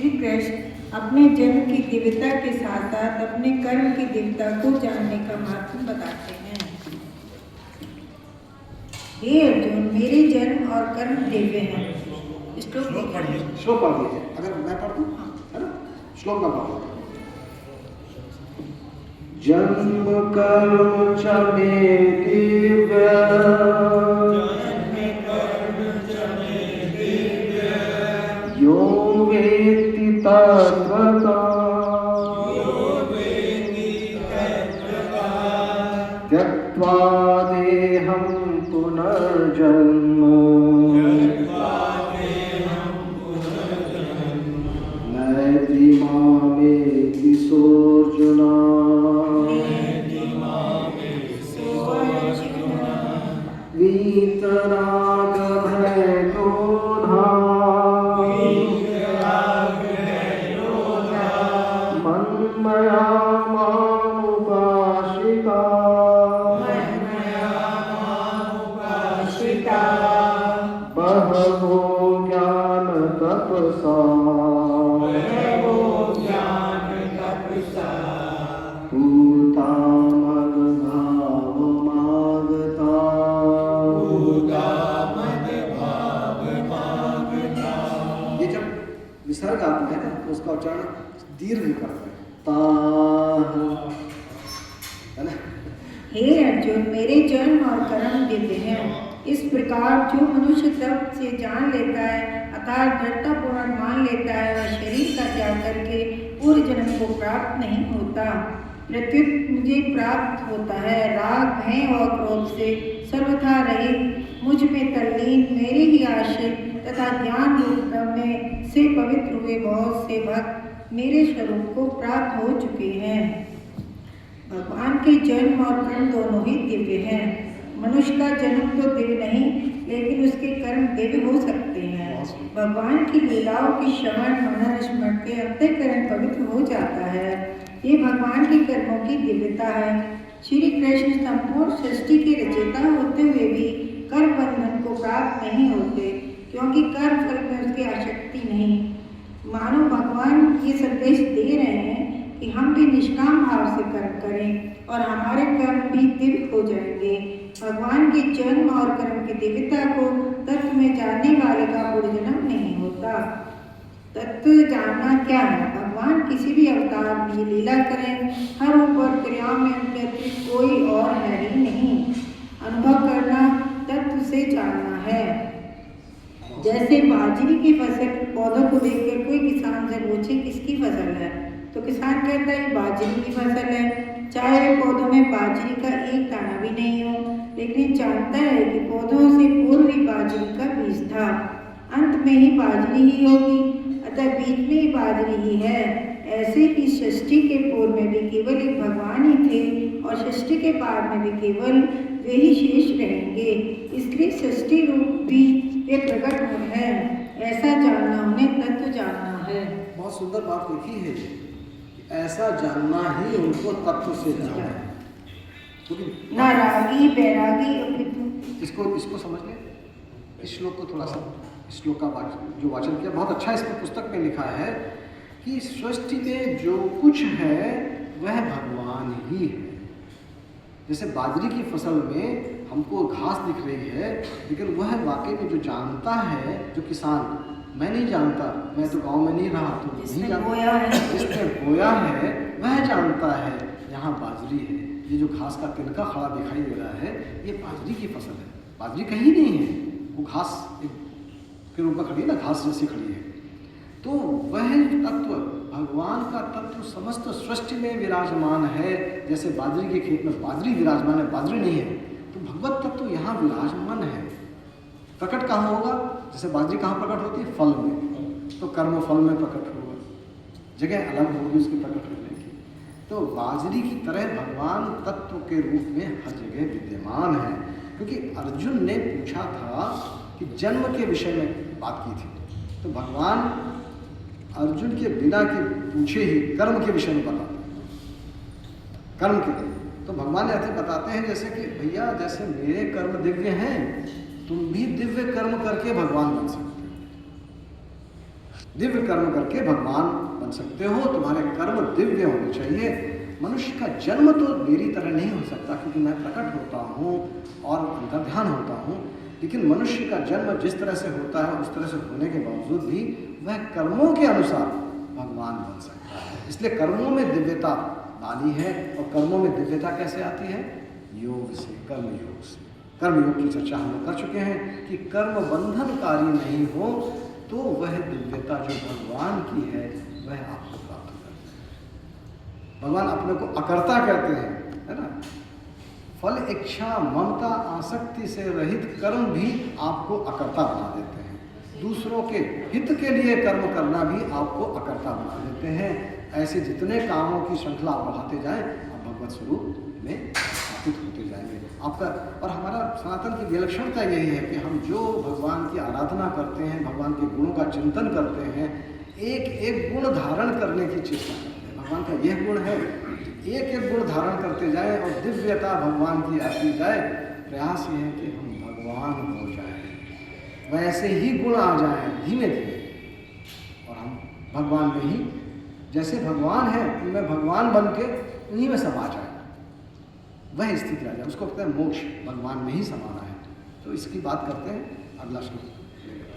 श्री कृष्ण अपने जन्म की दिव्यता के साथ साथ अपने कर्म की दिव्यता को जानने का महत्व बताते हैं। हे अर्जुन, मेरे जन्म और कर्म दिव्य हैं। श्लोक पढ़ लीजिए। अगर मैं पढ़ दूं, है ना? श्लोक में पढ़। जन्म कर्म च मे दिव्य, यो वेत्ति तत्त्वतः, त्यक्त्वा देहं पुनर्जन्म नैति मामेति सोऽर्जुन। वीतरागभयक्रोधा मन्मया मामुपाश्रिता बहवो ज्ञानतपसा भूता मद्भावमागता। ये जब विसर्ग आता है ना तो उसका उच्चारण दीर्घ करते हैं, है ना? हे अर्जुन, मेरे जन्म और कर्म दिव्य हैं। इस प्रकार जो मनुष्य तप से जान लेता है अर्थात दृढ़तापूर्वक मान लेता है वह शरीर का त्याग करके पूर्व जन्म को प्राप्त नहीं होता, प्रत्युत मुझे प्राप्त होता है। राग, भय और क्रोध से सर्वथा रहित, मुझ में तल्लीन, मेरे ही आश्रित तथा ज्ञान रूप ब्रह्म से पवित्र हुए बहुत से भक्त मेरे स्वरूप को प्राप्त हो चुके हैं। भगवान के जन्म और कर्म दोनों ही दिव्य हैं। मनुष्य का जन्म तो दिव्य नहीं, लेकिन उसके कर्म दिव्य हो सकते हैं। भगवान की लीलाओं की श्रवण मनन स्मरण के अंतःकरण पवित्र हो जाता है। ये भगवान के कर्मों की दिव्यता है। श्री कृष्ण संपूर्ण सृष्टि के रचयिता होते हुए भी कर्म बंधन को प्राप्त नहीं होते, क्योंकि कर्म फल में उसकी आसक्ति नहीं। मानो भगवान ये संदेश दे रहे हैं कि हम भी निष्काम भाव से कर्म करें और हमारे कर्म भी दिव्य हो जाएंगे। भगवान के जन्म और कर्म की दिव्यता को तत्व में जानने वाले का पुनर्जन्म नहीं होता। तत्व जानना क्या है? भगवान किसी भी अवतार में लीला करें, हर रूप और क्रियाओं में उनके अतिरिक्त कोई और है ही नहीं। अनुभव करना तत्व से जानना है। जैसे बाजरी की फसल पौधों को देखकर कोई किसान से पूछे किसकी फसल है, तो किसान कहता है बाजरी की फसल है, चाहे वे पौधों में बाजरी का एक दाना भी नहीं हो, लेकिन जानता है कि पौधों से पूर्व ही बाजरी का बीज था, अंत में ही बाजरी ही होगी, अतः बीच में ही बाजरी ही है। ऐसे ही सृष्टि के पूर्व में भी केवल एक भगवान ही थे और सृष्टि के बाद में भी केवल वे ही शेष रहेंगे। इसलिए सृष्टि रूप भी वे प्रकट है। ऐसा जानना उन्हें तत्व जानना है। बहुत सुंदर बात लिखी है, ऐसा जानना ही उनको तत्व से जानना है। ना रागी बैरागी इसको समझ ले। इस श्लोक को थोड़ा सा, इस श्लोक का जो वाचन किया बहुत अच्छा इसकी पुस्तक में लिखा है कि सृष्टि में जो कुछ है वह भगवान ही है। जैसे बाजरी की फसल में हमको घास दिख रही है, लेकिन वह वाकई में जो जानता है, जो किसान, मैं नहीं जानता, मैं तो गांव में नहीं रहा, तो नहीं जानता, जिसने बोया है वह जानता है यहाँ बाजरी है। ये जो घास का तिनका खड़ा दिखाई दे रहा है ये बाजरी की फसल है। बाजरी कहीं नहीं है, वो घास के रूप में खड़ी है ना, घास जैसी खड़ी है। तो वह तत्व, भगवान का तत्व समस्त सृष्टि में विराजमान है। जैसे बाजरी के खेत में बाजरी विराजमान है, बाजरी नहीं है, तो भगवत तत्व यहाँ विराजमान है। प्रकट कहाँ होगा? जैसे बाजरी कहाँ प्रकट होती है? फल में, तो कर्म फल में प्रकट होगा, जगह अलग होगी उसके प्रकट होने की। तो बाजरी की तरह भगवान तत्व के रूप में हर जगह विद्यमान है। क्योंकि अर्जुन ने पूछा था कि जन्म के विषय में बात की थी, तो भगवान अर्जुन के बिना के पूछे ही कर्म के विषय में बताते हैं। कर्म के तो भगवान ऐसे बताते हैं जैसे कि भैया जैसे मेरे कर्म दिव्य हैं, तुम भी दिव्य कर्म करके भगवान बन सकते हो। दिव्य कर्म करके भगवान बन सकते हो, तुम्हारे कर्म दिव्य होने चाहिए। मनुष्य का जन्म तो मेरी तरह नहीं हो सकता, क्योंकि मैं प्रकट होता हूँ और अंतर्ध्यान होता हूँ, लेकिन मनुष्य का जन्म जिस तरह से होता है उस तरह से होने के बावजूद भी वह कर्मों के अनुसार भगवान बन सकता है। इसलिए कर्मों में दिव्यता लानी है। और कर्मों में दिव्यता कैसे आती है? योग से, कर्म योग से। कर्म योग की चर्चा हम लोग कर चुके हैं कि कर्म बंधनकारी नहीं हो तो वह दिव्यता जो भगवान की है वह आपको प्राप्त करती है। भगवान अपने को अकर्ता कहते हैं, है ना। फल, इच्छा, ममता, आसक्ति से रहित कर्म भी आपको अकर्ता बना देते हैं। दूसरों के हित के लिए कर्म करना भी आपको अकर्ता बना देते हैं। ऐसे जितने कामों की श्रृंखला आप बढ़ाते जाएं, आप भगवत स्वरूप में स्थापित होते जाएंगे आपका। और हमारा सनातन की विलक्षणता यही है कि हम जो भगवान की आराधना करते हैं, भगवान के गुणों का चिंतन करते हैं, एक एक गुण धारण करने की चेष्टा करते हैं। भगवान का यह गुण है, एक एक गुण धारण करते जाएं और दिव्यता भगवान की आती जाए। प्रयास ये है कि हम भगवान हो जाएं, वैसे ही गुण आ जाएं धीमे धीमे, और हम भगवान में ही, जैसे भगवान है उनमें भगवान बन के उन्हीं में समा जाए, वह स्थिति आ जाए। उसको कहते हैं मोक्ष, भगवान में ही समाना है। तो इसकी बात करते हैं अगला श्लोक।